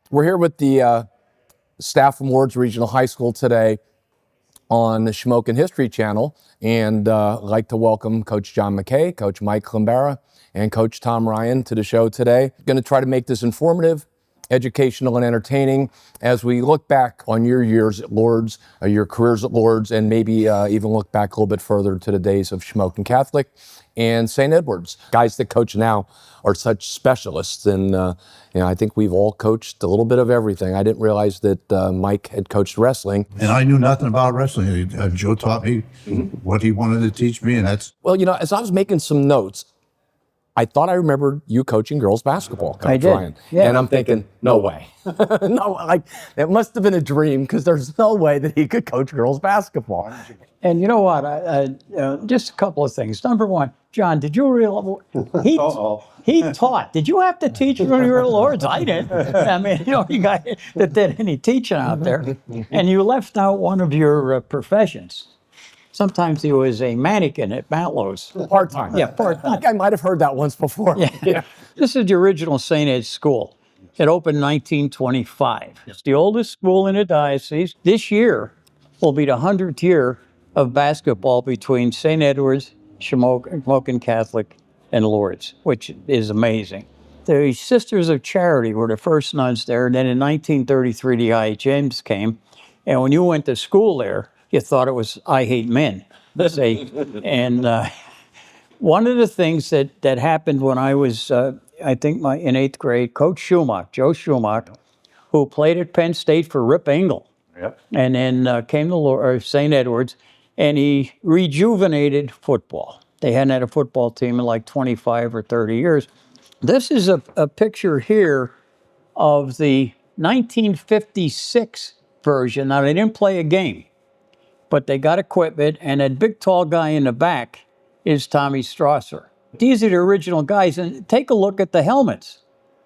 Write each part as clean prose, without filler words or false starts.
We're here with the staff from Lourdes Regional High School today on the Shamokin History Channel, and I'd like to welcome Coach John McKay, Coach Mike Klembara, and Coach Tom Ryan to the show today. Going to try to make this informative, educational, and entertaining as we look back on your years at Lourdes, your careers at Lourdes, and maybe even look back a little bit further to the days of Shamokin Catholic and St. Edward's. Guys that coach now are such specialists, and I think we've all coached a little bit of everything. I didn't realize that Mike had coached wrestling. And I knew nothing about wrestling. Joe taught me what he wanted to teach me, and that's... Well, as I was making some notes, I thought I remembered you coaching girls basketball, Coach I did. Ryan. Yeah. And I'm thinking, no way. No, it must have been a dream, because there's no way that he could coach girls basketball. And you know what? Just a couple of things. Number one, John, did you realize he taught? Did you have to teach when you were at Lourdes? I didn't. I mean, you guys that did any teaching out there, and you left out one of your professions. Sometimes he was a mannequin at Matlow's. Part-time. Yeah, part-time. I think I might have heard that once before. Yeah. This is the original St. Ed's school. It opened in 1925. It's the oldest school in the diocese. This year will be the 100th year of basketball between St. Edward's, Shamokin Catholic, and Lourdes, which is amazing. The Sisters of Charity were the first nuns there, and then in 1933 the IHMs came, and when you went to school there, you thought it was I Hate Men. And one of the things that happened when I was, I think in 8th grade, Coach Joe Schumach, who played at Penn State for Rip Engel, and then came to St. Edward's, and he rejuvenated football. They hadn't had a football team in like 25 or 30 years. This is a picture here of the 1956 version. Now, they didn't play a game, but they got equipment, and that big tall guy in the back is Tommy Strasser. These are the original guys, and take a look at the helmets.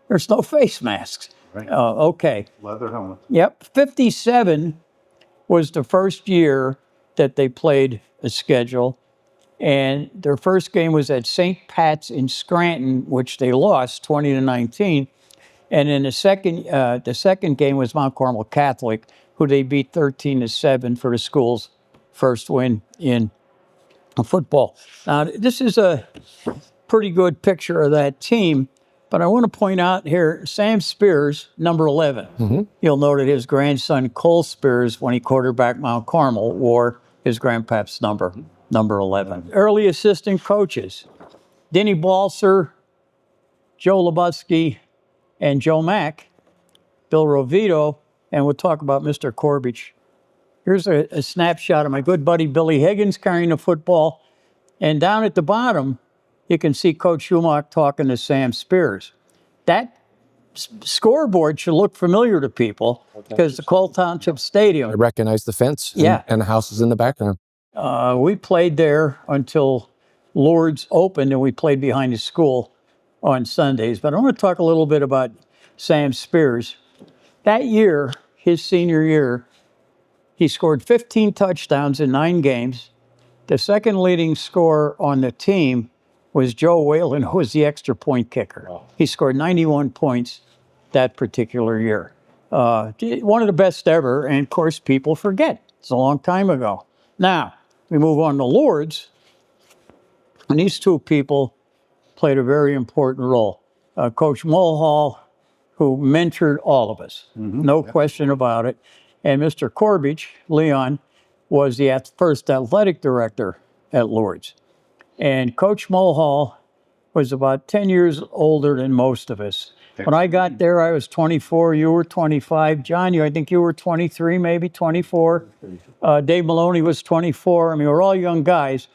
There's no face masks. Right. Okay. Leather helmet. Yep. 57 was the first year that they played a schedule, and their first game was at St. Pat's in Scranton, which they lost 20-19. And then the second game was Mount Carmel Catholic, who they beat 13-7 for the school's first win in football. Now, this is a pretty good picture of that team, but I want to point out here, Sam Spears, number 11. Mm-hmm. You'll note that his grandson, Cole Spears, when he quarterbacked Mount Carmel, wore his grandpap's number 11. Early assistant coaches, Denny Balser, Joe Lubutsky, and Joe Mack, Bill Rovito, and we'll talk about Mr. Corbich. Here's a snapshot of my good buddy Billy Higgins carrying the football. And down at the bottom, you can see Coach Schumach talking to Sam Spears. That scoreboard should look familiar to people because the Cole Township Stadium. I recognize the fence and the houses in the background. We played there until Lourdes opened, and we played behind the school on Sundays. But I want to talk a little bit about Sam Spears. That year, his senior year, he scored 15 touchdowns in 9 games. The second leading scorer on the team was Joe Whalen, who was the extra point kicker. Wow. He scored 91 points that particular year. One of the best ever, and of course, people forget. It's a long time ago. Now, we move on to Lourdes, and these two people played a very important role. Coach Mulhall, who mentored all of us, no question about it. And Mr. Corbich, Leon, was the first athletic director at Lourdes. And Coach Mulhall was about 10 years older than most of us. When I got there, I was 24, you were 25. John, I think you were 23, maybe 24. Dave Maloney was 24. I mean, we're all young guys.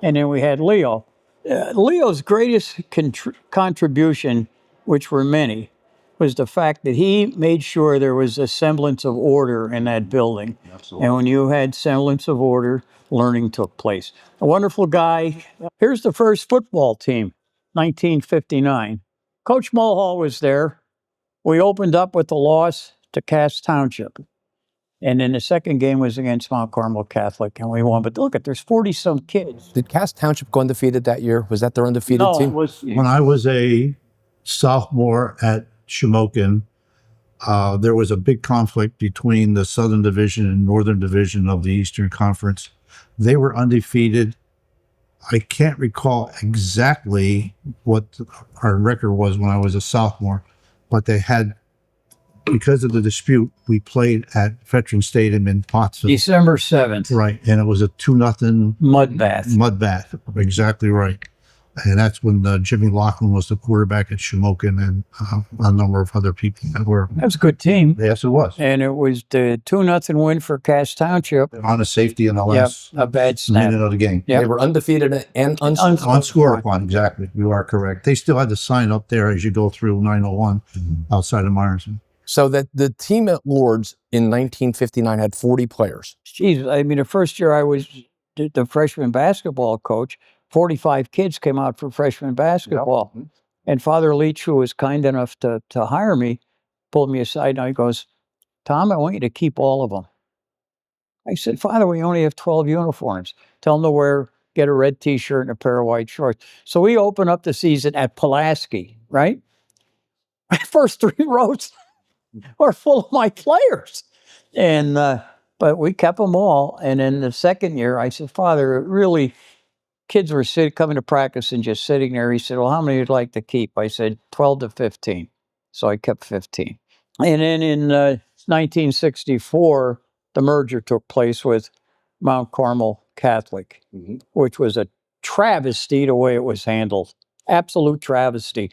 And then we had Leo. Leo's greatest contribution, which were many, was the fact that he made sure there was a semblance of order in that building. Absolutely. And when you had semblance of order, learning took place. A wonderful guy. Here's the first football team, 1959. Coach Mulhall was there. We opened up with a loss to Cass Township. And then the second game was against Mount Carmel Catholic, and we won. But look, there's 40-some kids. Did Cass Township go undefeated that year? Was that their undefeated team? No, it was... When I was a sophomore at Shamokin, There was a big conflict between the Southern Division and Northern Division of the Eastern Conference. They were undefeated. I can't recall exactly what our record was when I was a sophomore, but they had, because of the dispute, we played at Veteran Stadium in Pottsville. December 7th. Right, and it was a 2-0 Mud bath. mud bath. Exactly right. And that's when Jimmy Laughlin was the quarterback at Shamokin, and a number of other people that were. That was a good team. Yes, it was. And it was the 2-0 win for Cass Township. On a safety in the Yep, last a bad snap. minute of the game. Yep. They were undefeated and unscored. Unscored upon, exactly. You are correct. They still had the sign up there as you go through 901 outside of Myerson. So that the team at Lourdes in 1959 had 40 players. Jeez, I mean, the first year I was the freshman basketball coach, 45 kids came out for freshman basketball. Yep. And Father Leach, who was kind enough to hire me, pulled me aside and he goes, Tom, I want you to keep all of them. I said, Father, we only have 12 uniforms. Tell them to get a red T-shirt and a pair of white shorts. So we open up the season at Pulaski, right? First 3 rows were full of my players. And, but we kept them all. And in the second year, I said, Father, really, kids were coming to practice and just sitting there. He said, well, how many would you like to keep? I said, 12 to 15. So I kept 15. And then in 1964, the merger took place with Mount Carmel Catholic, which was a travesty the way it was handled. Absolute travesty.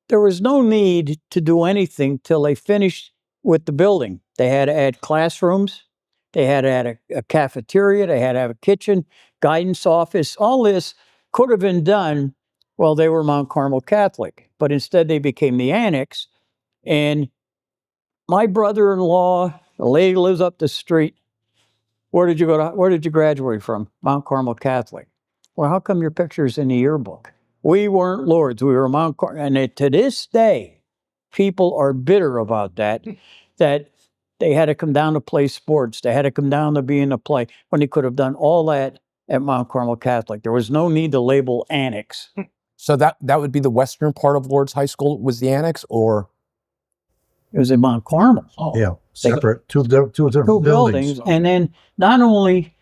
There was no need to do anything till they finished with the building. They had to add classrooms. They had to add a cafeteria. They had to have a kitchen, guidance office. All this could have been done while they were Mount Carmel Catholic. But instead, they became the annex. And my brother-in-law, the lady lives up the street. Where did you graduate from? Mount Carmel Catholic. Well, how come your picture's in the yearbook? We weren't Lourdes. We were Mount Carmel. And to this day, people are bitter about that they had to come down to play sports. They had to come down to be in a play when they could have done all that at Mount Carmel Catholic. There was no need to label annex. So that would be the western part of Lourdes High School was the annex, or? It was in Mount Carmel. Yeah, separate, two different buildings. And then not only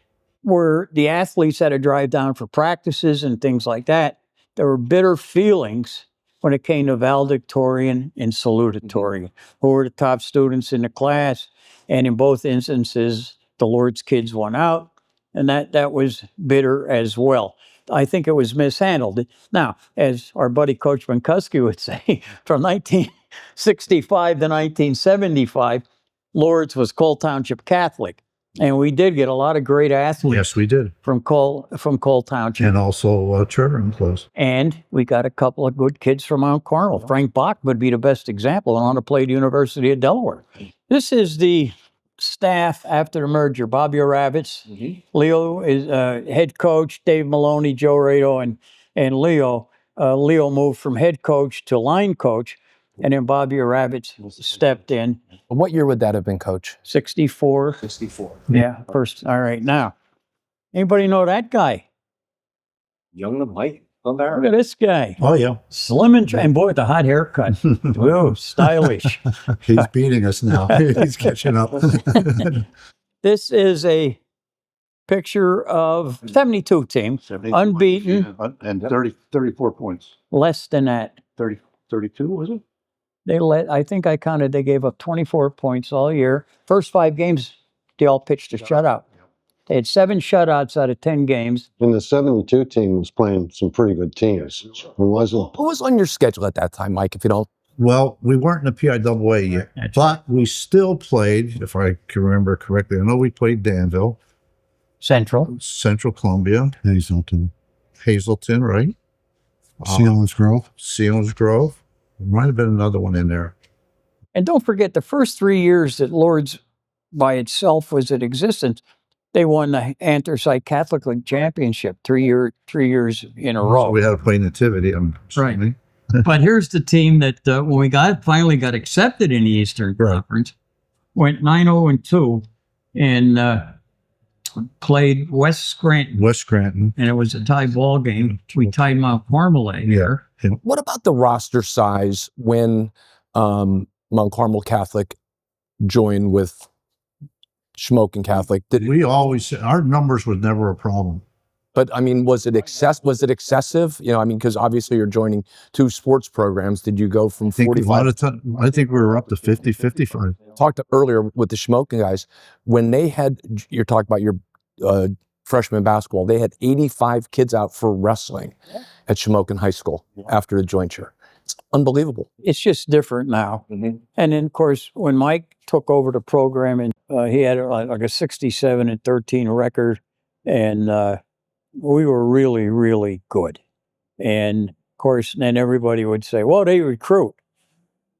were the athletes had to drive down for practices and things like that, there were bitter feelings when it came to valedictorian and salutatorian, who were the top students in the class. And in both instances, the Lourdes kids won out, and that was bitter as well. I think it was mishandled. Now, as our buddy Coach Minkuski would say, from 1965 to 1975, Lourdes was Cole Township Catholic. And we did get a lot of great athletes. Yes, we did. From Cole Township. And also Trevor and close. And we got a couple of good kids from Mount Carmel. Frank Bach would be the best example, and on to play at the University of Delaware. This is the staff after the merger. Bobby Oravitz, Leo is head coach, Dave Maloney, Joe Rado, and Leo. Leo moved from head coach to line coach, and then Bobby Oravitz stepped in. What year would that have been, Coach? 64. 64. Yeah, first. All right, now, anybody know that guy? Young and white. Look at this guy. Oh, yeah. Slim and boy, with a hot haircut. Whoa, stylish. He's beating us now. He's catching up. This is a picture of 72 team, unbeaten. And 34 points. Less than that. 32, was it? I think I counted, they gave up 24 points all year. First 5 games, they all pitched a shutout. They had 7 shutouts out of 10 games. And the 72 team was playing some pretty good teams. It wasn't. Who was on your schedule at that time, Mike, if you don't? Well, we weren't in the PIAA yet, but we still played, if I can remember correctly. I know we played Danville. Central Columbia. Hazelton, right? Sealands Grove. There might have been another one in there. And don't forget, the first 3 years that Lourdes by itself was in existence, they won the Anthracite Catholic League Championship 3 years in a row. So we had to play Nativity, I'm assuming. But here's the team that when we finally got accepted in the Eastern Conference, went 9-0-2 and played West Scranton. And it was a tie ball game. We tied Mount Carmel here. What about the roster size when Mount Carmel Catholic join with Shamokin Catholic? We always, our numbers was never a problem. But I mean, was it excessive? You know, I mean, because obviously you're joining 2 sports programs. Did you go from I think 45? a lot of time, I think we were up to 50, 55. Talked earlier with the Shamokin guys, when they had, you're talking about your freshman basketball, they had 85 kids out for wrestling at Shamokin High School after the jointure. It's unbelievable. It's just different now. And then, of course, when Mike took over the program, and he had like a 67-13 record, and we were really, really good. And of course, then everybody would say, well, they recruit.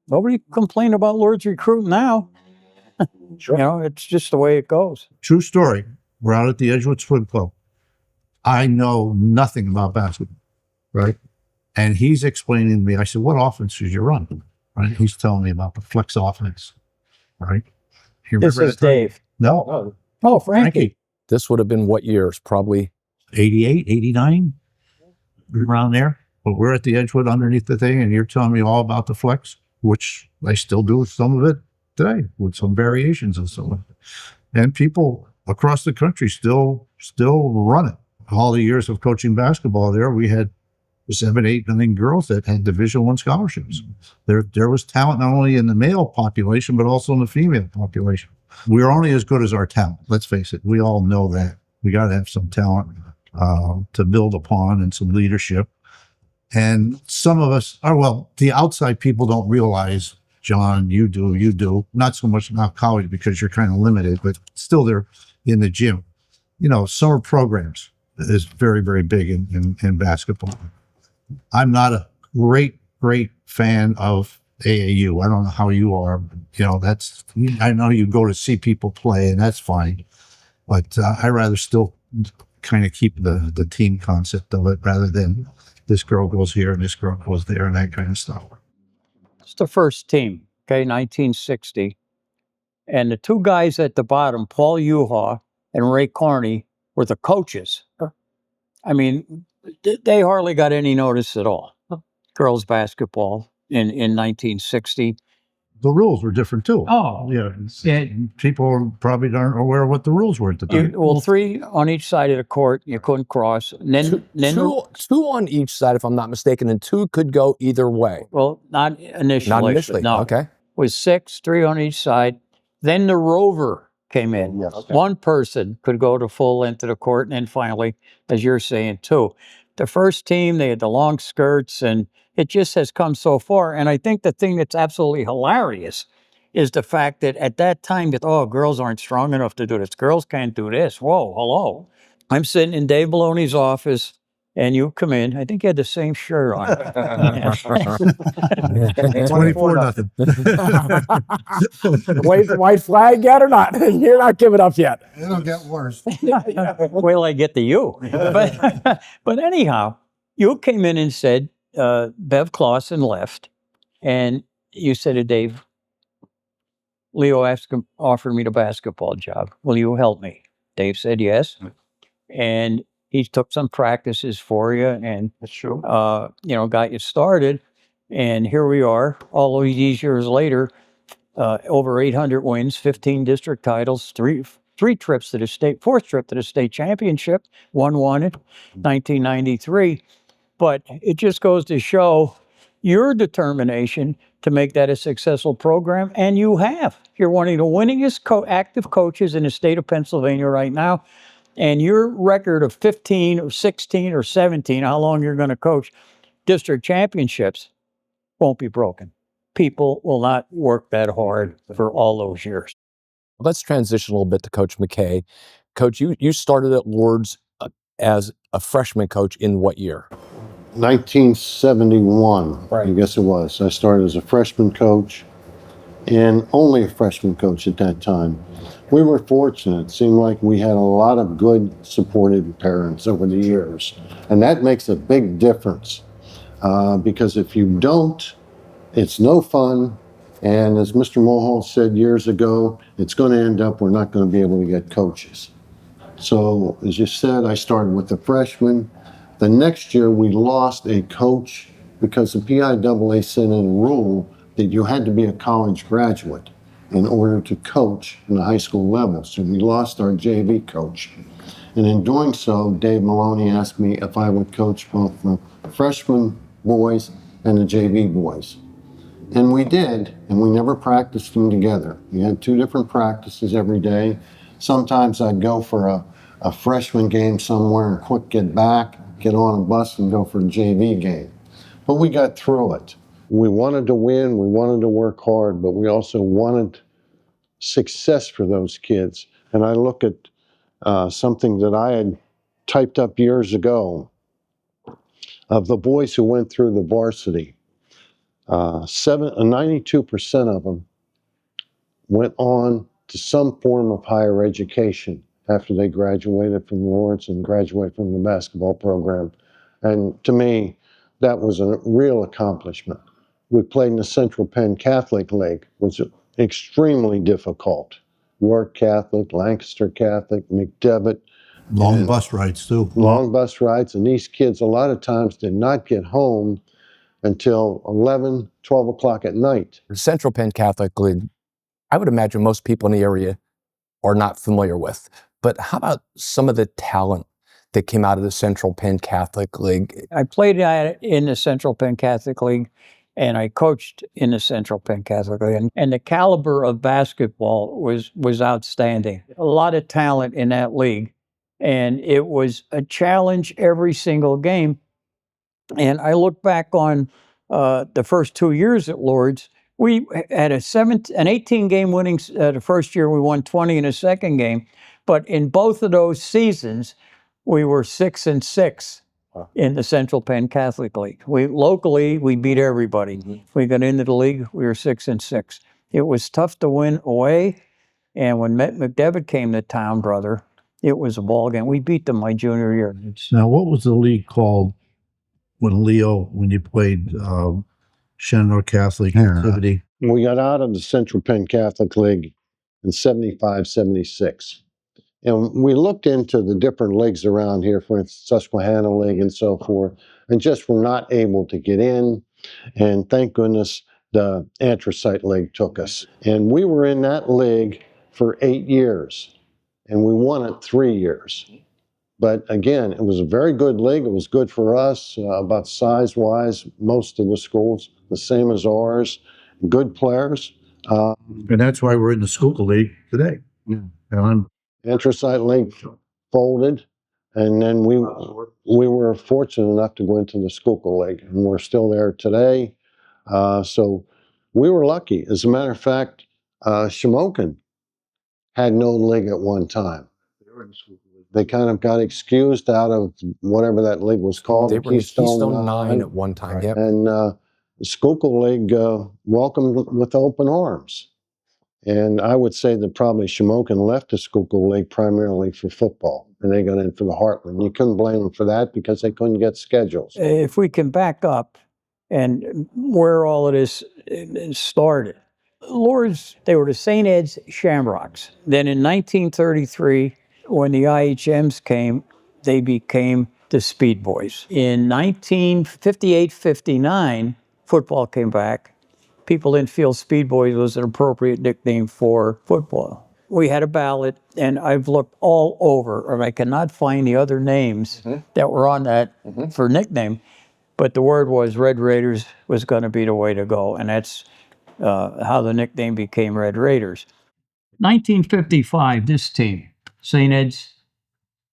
Nobody complain about Lourdes recruiting now. Sure. You know, it's just the way it goes. True story. We're out at the Edgewood Swim Club. I know nothing about basketball, right? And he's explaining to me, I said, what offense did you run? Right? He's telling me about the flex offense, right? You This remember is that time? Dave. No, Oh, Frankie. This would have been what years? Probably 88, 89, around there. But we're at the Edgewood underneath the thing, and you're telling me all about the flex, which I still do with some of it today, with some variations of some of it. And people across the country still run it. All the years of coaching basketball there, we had 7, 8 million girls that had Division I scholarships. There was talent not only in the male population, but also in the female population. We're only as good as our talent. Let's face it. We all know that. We got to have some talent to build upon and some leadership. And some of us are, well, the outside people don't realize, John, you do. Not so much now college because you're kind of limited, but still they're in the gym. You know, summer programs is very, very big in basketball. I'm not a great fan of AAU. I don't know how you are. But, you know, I know you go to see people play, and that's fine. But I rather still kind of keep the team concept of it rather than this girl goes here and this girl goes there and that kind of stuff. It's the first team, okay, 1960. And the 2 guys at the bottom, Paul Uhaw and Ray Carney, were the coaches. I mean, they hardly got any notice at all. Girls basketball in 1960. The rules were different too. Oh, Yeah. People probably aren't aware of what the rules were at the time. well, 3 on each side of the court. You couldn't cross. And then two on each side, if I'm not mistaken, and 2 could go either way. well, not initially. Not initially. No. Okay. It was 6, 3 on each side. Then the rover came in. Yes. Okay. One person could go to full length of the court, and then finally, as you're saying, 2. The first team, they had the long skirts, and it just has come so far. And I think the thing that's absolutely hilarious is the fact that at that time, girls aren't strong enough to do this. Girls can't do this. Whoa, hello. I'm sitting in Dave Maloney's office, and you come in. I think you had the same shirt on. 24-0. Wait the white flag yet or not? You're not giving up yet. It'll get worse. Wait till I get to you. But anyhow, you came in and said, Bev Clausen left, and you said to Dave, Leo offered me the basketball job. Will you help me? Dave said yes. And he took some practices for you and, got you started. And here we are, all of these years later, over 800 wins, 15 district titles, fourth trip to the state championship, won in 1993. But it just goes to show your determination to make that a successful program, and you have. You're one of the winningest active coaches in the state of Pennsylvania right now, and your record of 15 or 16 or 17, how long you're going to coach district championships, won't be broken. People will not work that hard for all those years. Let's transition a little bit to Coach McKay. Coach, you started at Lourdes as a freshman coach in what year? 1971, Right. I guess it was. I started as a freshman coach and only a freshman coach at that time. We were fortunate. It seemed like we had a lot of good, supportive parents over the years. And that makes a big difference because if you don't, it's no fun. And as Mr. Mulhall said years ago, it's going to end up we're not going to be able to get coaches. So as you said, I started with the freshmen. The next year we lost a coach because the PIAA sent in a rule that you had to be a college graduate in order to coach in the high school level. So we lost our JV coach. And in doing so, Dave Maloney asked me if I would coach both the freshman boys and the JV boys. And we did, and we never practiced them together. We had 2 different practices every day. Sometimes I'd go for a freshman game somewhere and quick get back, get on a bus and go for a JV game. But we got through it. We wanted to win, we wanted to work hard, but we also wanted success for those kids. And I look at something that I had typed up years ago of the boys who went through the varsity. 92% of them went on to some form of higher education after they graduated from Lourdes and graduated from the basketball program. And to me, that was a real accomplishment. We played in the Central Penn Catholic League, which was extremely difficult. York Catholic, Lancaster Catholic, McDevitt. Long bus rides too. Long bus rides, and these kids a lot of times did not get home until 11, 12 o'clock at night. The Central Penn Catholic League, I would imagine most people in the area are not familiar with. But how about some of the talent that came out of the Central Penn Catholic League? I played in the Central Penn Catholic League, and I coached in the Central Penn Catholic League. And the caliber of basketball was outstanding. A lot of talent in that league. And it was a challenge every single game. And I look back on the first 2 years at Lourdes. We had an 18-game winning. The first year we won 20 in the second game, but in both of those seasons, we were 6-6 in the Central Penn Catholic League. Locally we beat everybody. We got into the league, we were 6-6. It was tough to win away, and when McDevitt came to town, brother, it was a ball game. We beat them my junior year. Now, what was the league called when you played Shenandoah Catholic activity? We got out of the Central Penn Catholic League in 75, 76. And we looked into the different leagues around here, for instance, Susquehanna League and so forth, and just were not able to get in. And thank goodness the Anthracite League took us. And we were in that league for 8 years, and we won it 3 years. But again, it was a very good league. It was good for us, about size-wise, most of the schools, the same as ours, good players. And that's why we're in the Schuylkill League today. Yeah. And Anthracite League folded, and then we were fortunate enough to go into the Schuylkill League, and we're still there today. So we were lucky. As a matter of fact, Shamokin had no league at one time. They kind of got excused out of whatever that league was called. They were Keystone 9 at one time, yep. And the Schuylkill League welcomed with open arms. And I would say that probably Shamokin left the Schuylkill League primarily for football, and they got in for the Heartland. You couldn't blame them for that because they couldn't get schedules. If we can back up and where all of this started. Lourdes, they were the St. Ed's Shamrocks. Then in 1933, when the IHMs came, they became the Speed Boys. In 1958-59, football came back. People didn't feel Speed Boys was an appropriate nickname for football. We had a ballot, and I've looked all over, and I cannot find the other names that were on that for nickname. But the word was Red Raiders was going to be the way to go, and that's how the nickname became Red Raiders. 1955, this team, St. Ed's,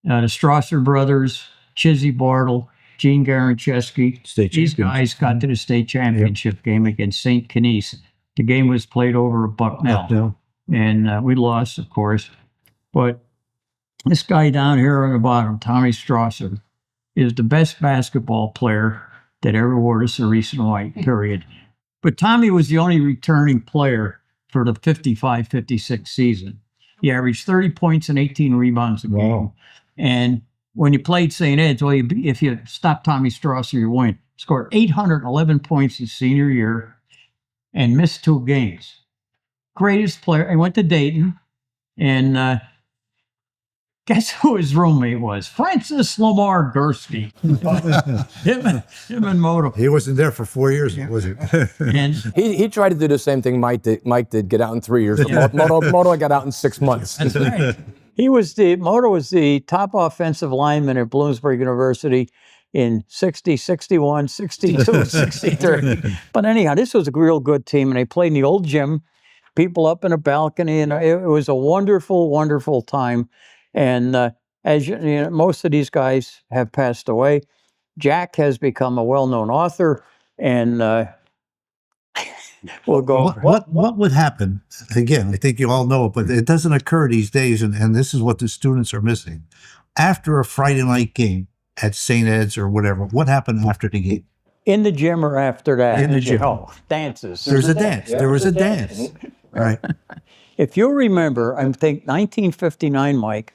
the Strasser brothers, Chizzy Bartle, Gene Garancheski. These guys got to the state championship game against St. Canice. The game was played over at Bucknell. And we lost, of course. But this guy down here on the bottom, Tommy Strasser, is the best basketball player that ever wore the Cerise and White, period. But Tommy was the only returning player for the 55-56 season. He averaged 30 points and 18 rebounds a game. And when you played St. Ed's, well, if you stopped Tommy Strasser, you win. Scored 811 points his senior year and missed 2 games. Greatest player. I went to Dayton, and Guess who his roommate was? Francis Lamar Gursky. him and Moto. He wasn't there for 4 years, was he? And He tried to do the same thing Mike did, get out in 3 years. Moto got out in 6 months. that's right. Moto was the top offensive lineman at Bloomsburg University in 60, 61, 62, 63. But anyhow, this was a real good team, and they played in the old gym, people up in a balcony, and it was a wonderful, wonderful time. And as you know, most of these guys have passed away. Jack has become a well-known author, and we'll go. What would happen? Again, I think you all know it, but it doesn't occur these days, and this is what the students are missing. After a Friday night game at St. Ed's or whatever, what happened after the game? In the gym or after that? In the gym. Oh, dances. There's a dance. There was a dance. Right. If you remember, I think 1959, Mike,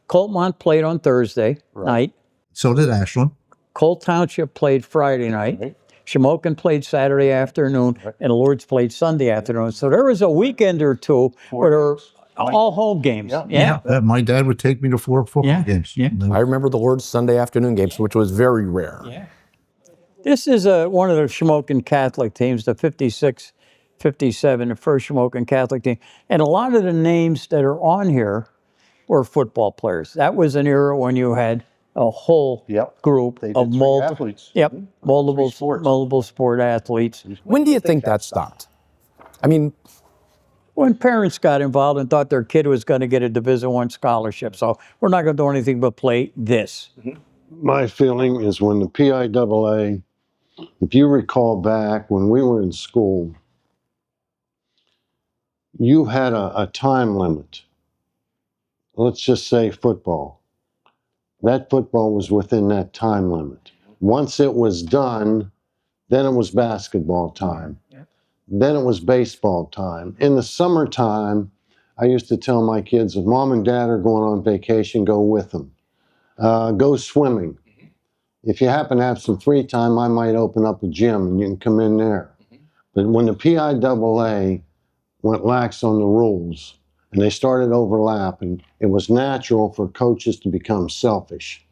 Coltmont played on Thursday night. So did Ashland. Cole Township played Friday night. Shamokin played Saturday afternoon, and Lourdes played Sunday afternoon. So there was a weekend or two where there were all home games. Yeah. My dad would take me to 4 football games. Yeah. I remember the Lourdes Sunday afternoon games, which was very rare. Yeah. This is one of the Shamokin Catholic teams, the 56, 57, the first Shamokin Catholic team. And a lot of the names that are on here were football players. That was an era when you had a whole group of multiple athletes. multiple sport athletes. When do you think that stopped? I mean, When parents got involved and thought their kid was going to get a Division I scholarship, so we're not going to do anything but play this. My feeling is when the PIAA, if you recall back when we were in school, you had a time limit. Let's just say football. That football was within that time limit. Once it was done, then it was basketball time. Then it was baseball time. In the summertime, I used to tell my kids, if mom and dad are going on vacation, go with them. Go swimming. If you happen to have some free time, I might open up a gym and you can come in there. But when the PIAA went lax on the rules and they started overlapping, it was natural for coaches to become selfish.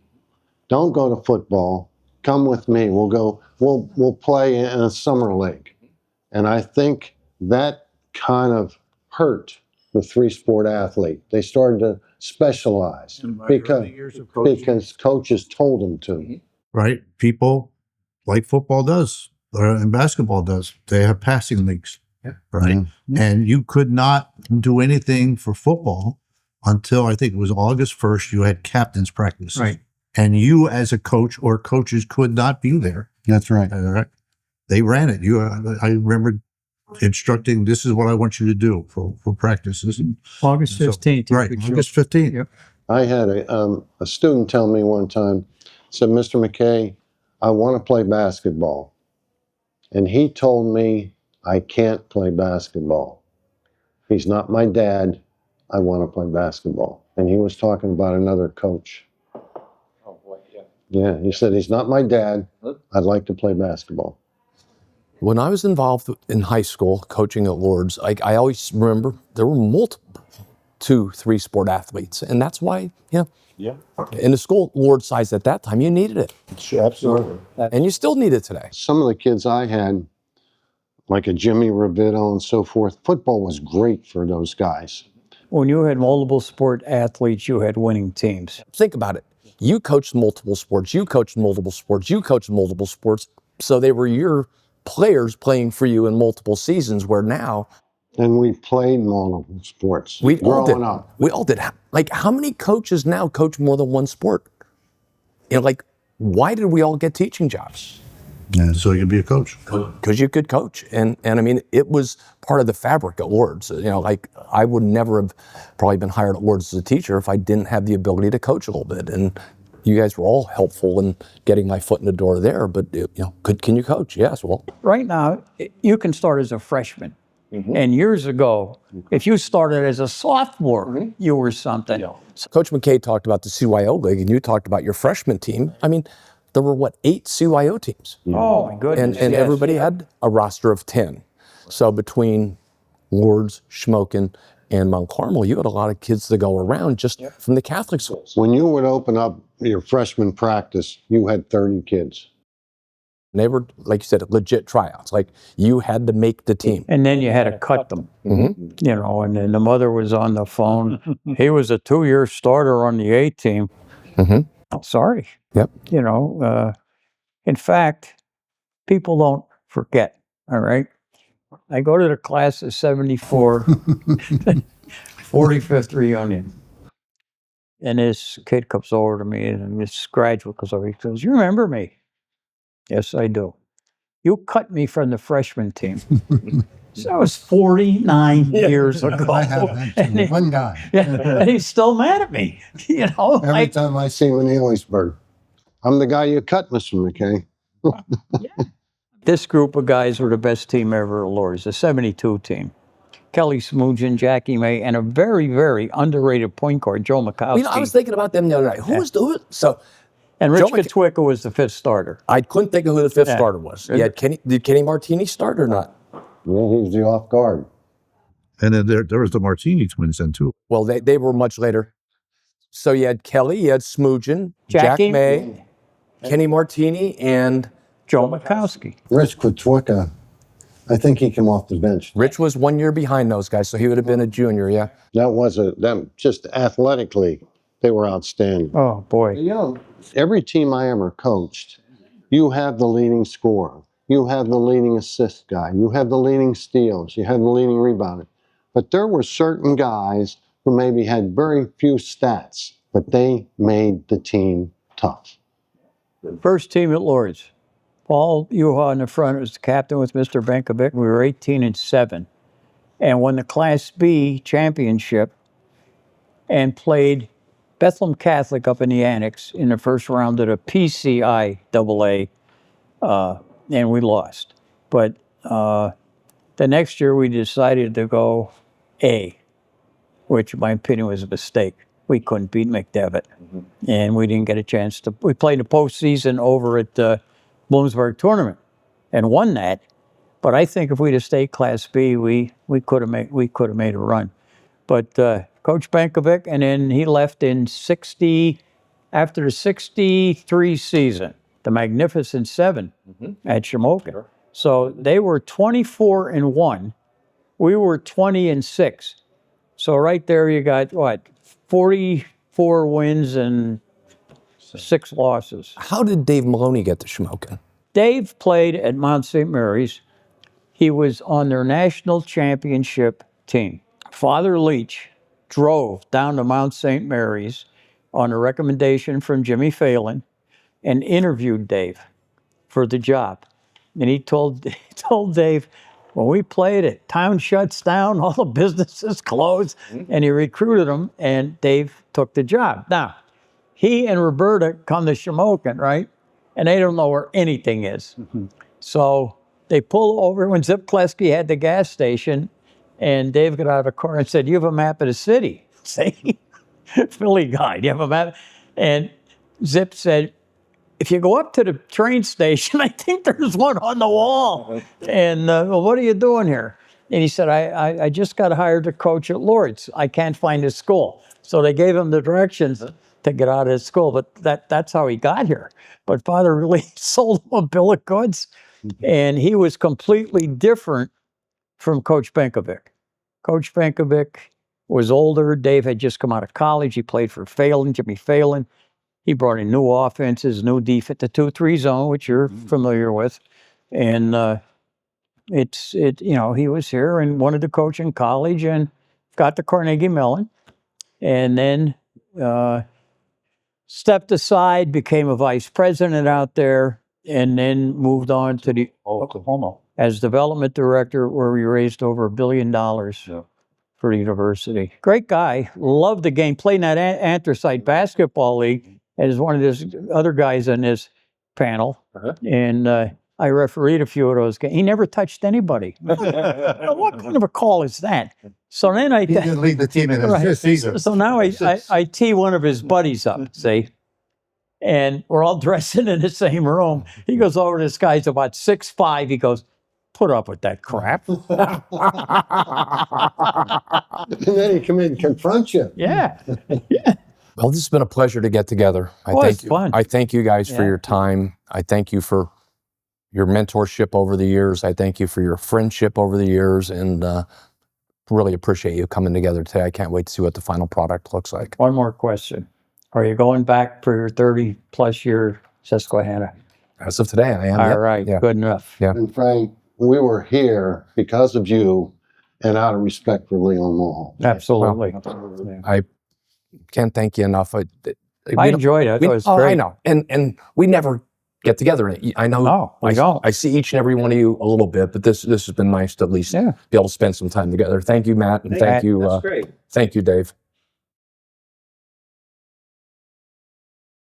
Don't go to football. Come with me. We'll play in a summer league. And I think that kind of hurt the three-sport athlete. They started to specialize because coaches told them to. Right. People like football does, and basketball does. They have passing leagues. Right. Mm-hmm. And you could not do anything for football until I think it was August 1st, you had captain's practice. Right. And you as a coach or coaches could not be there. That's right. They ran it. I remember instructing, this is what I want you to do for practices. August 15th. Right. August 15th. Yep. I had a student tell me one time, said, Mr. McKay, I want to play basketball. And he told me, I can't play basketball. He's not my dad. I want to play basketball. And he was talking about another coach. oh boy, yeah. Yeah, he said, he's not my dad. I'd like to play basketball. When I was involved in high school coaching at Lourdes, I always remember there were multiple 2-3 sport athletes. And that's why, in the school Lourdes size at that time, you needed it. Absolutely. And you still need it today. Some of the kids I had, like a Jimmy Ravito and so forth, football was great for those guys. When you had multiple sport athletes, you had winning teams. Think about it. You coached multiple sports. You coached multiple sports. You coached multiple sports. So they were your players playing for you in multiple seasons, where now And we played multiple sports we all did. growing up. We all did. Like, how many coaches now coach more than one sport? Why did we all get teaching jobs? Yeah, so you could be a coach. Because you could coach. And I mean, it was part of the fabric at Lourdes. I would never have probably been hired at Lourdes as a teacher if I didn't have the ability to coach a little bit. And you guys were all helpful in getting my foot in the door there. But, can you coach? Yes, well. Right now, you can start as a freshman. And years ago, if you started as a sophomore, you were something. Coach McKay talked about the CYO League, and you talked about your freshman team. I mean, there were, 8 CYO teams? Oh, my goodness. And everybody had a roster of 10. So between Lourdes, Shamokin, And Mount Carmel, you had a lot of kids to go around just from the Catholic schools. When you would open up your freshman practice, you had 30 kids. And they were, like you said, legit tryouts. Like you had to make the team. And then you had to cut them, you know, and then the mother was on the phone. He was a 2-year starter on the A team. Sorry. Yep. You know, in fact, people don't forget, all right? I go to the class of 74, 45th reunion. And this kid comes over to me, and this graduate comes over. He goes, "You remember me?" "Yes, I do." "You cut me from the freshman team." So that was 49 years ago. I have that too. One guy. And he's still mad at me. You know, Every like, time I see him in Healdsburg, I'm the guy you cut, Mr. McKay. this group of guys were the best team ever at Lourdes, the 72 team. Kelly Smoogin, Jackie May, and a very, very underrated point guard, Joe McKay. You know, I was thinking about them the other night. Who was the so? And Rich Joe McKay- Katwicka was the fifth starter. I couldn't think of who the fifth starter was. Yeah, did Kenny Martini start or not? Yeah, he was the off guard. And then there was the Martini twins then too. Well, they were much later. So you had Kelly, you had Smoogin, Jack Jackie, May, Kenny Martini, and Joe McKay. Rich Katwicka, I think he came off the bench. Rich was 1 year behind those guys, so he would have been a junior, yeah. That was them just athletically, they were outstanding. Oh, boy. You know, every team I ever coached, you have the leading scorer, you have the leading assist guy, you have the leading steals, you have the leading rebounder. But there were certain guys who maybe had very few stats, but they made the team tough. First team at Lourdes. Paul Uha in the front was the captain with Mr. Benkovic. We were 18-7. And won the Class B championship and played Bethlehem Catholic up in the Annex in the first round of the PCI AA, and we lost. But the next year we decided to go A, which in my opinion was a mistake. We couldn't beat McDevitt, and we didn't get a chance to. We played the postseason over at the Bloomsburg tournament and won that. But I think if we'd have stayed Class B, we could have made a run. But Coach Benkovic, and then he left in after the 63 season, the Magnificent Seven at Shamokin. So they were 24-1. We were 20-6. So right there you got, 44 wins and 6 losses. How did Dave Maloney get to Shamokin? Dave played at Mount St. Mary's. He was on their national championship team. Father Leach drove down to Mount St. Mary's on a recommendation from Jimmy Phelan and interviewed Dave for the job. And he told Dave, when we played it, town shuts down, all the businesses closed, and he recruited him, and Dave took the job. Now, he and Roberta come to Shamokin, right? And they don't know where anything is. So they pull over when Zip Kleski had the gas station, and Dave got out of the car and said, "You have a map of the city." See? Philly guy, you have a map? And Zip said, "If you go up to the train station, I think there's one on the wall." And, well, what are you doing here? And he said, I just got hired to coach at Lourdes. I can't find his school. So they gave him the directions to get out of his school, but that's how he got here. But Father really sold him a bill of goods, and he was completely different from Coach Benkovic. Coach Benkovic was older. Dave had just come out of college. He played for Jimmy Phelan. He brought in new offenses, new defense, the 2-3 zone, which you're familiar with. And he was here and wanted to coach in college and got to Carnegie Mellon. And then stepped aside, became a vice president out there, and then moved on to the Oklahoma as development director, where we raised over $1 billion for the university. Great guy, loved the game, played in that Anthracite basketball league, as one of those other guys in this panel. And I refereed a few of those games. He never touched anybody. What kind of a call is that? So then He didn't lead the team in assists either. So now I tee one of his buddies up, see? And we're all dressing in the same room. He goes over to this guy's about 6'5". He goes, put up with that crap. And then he come in and confront you. Yeah. Well, this has been a pleasure to get together. Well, thank it's you. fun. I thank you guys for Yeah. your time. I thank you for your mentorship over the years. I thank you for your friendship over the years, and really appreciate you coming together today. I can't wait to see what the final product looks like. One more question. Are you going back for your 30-plus year Susquehanna? As of today, I am. All yep. right. Yeah. Good enough. Yeah. And Frank, we were here because of you and out of respect for Leon Mulhall. Absolutely. I can't thank you enough. I enjoyed it. I thought it was great. I know. And we never get together. I know. No, we don't. I see each and every one of you a little bit, but this has been nice to at least be able to spend some time together. Thank you, Matt, and thank you, That's great. thank you, Dave.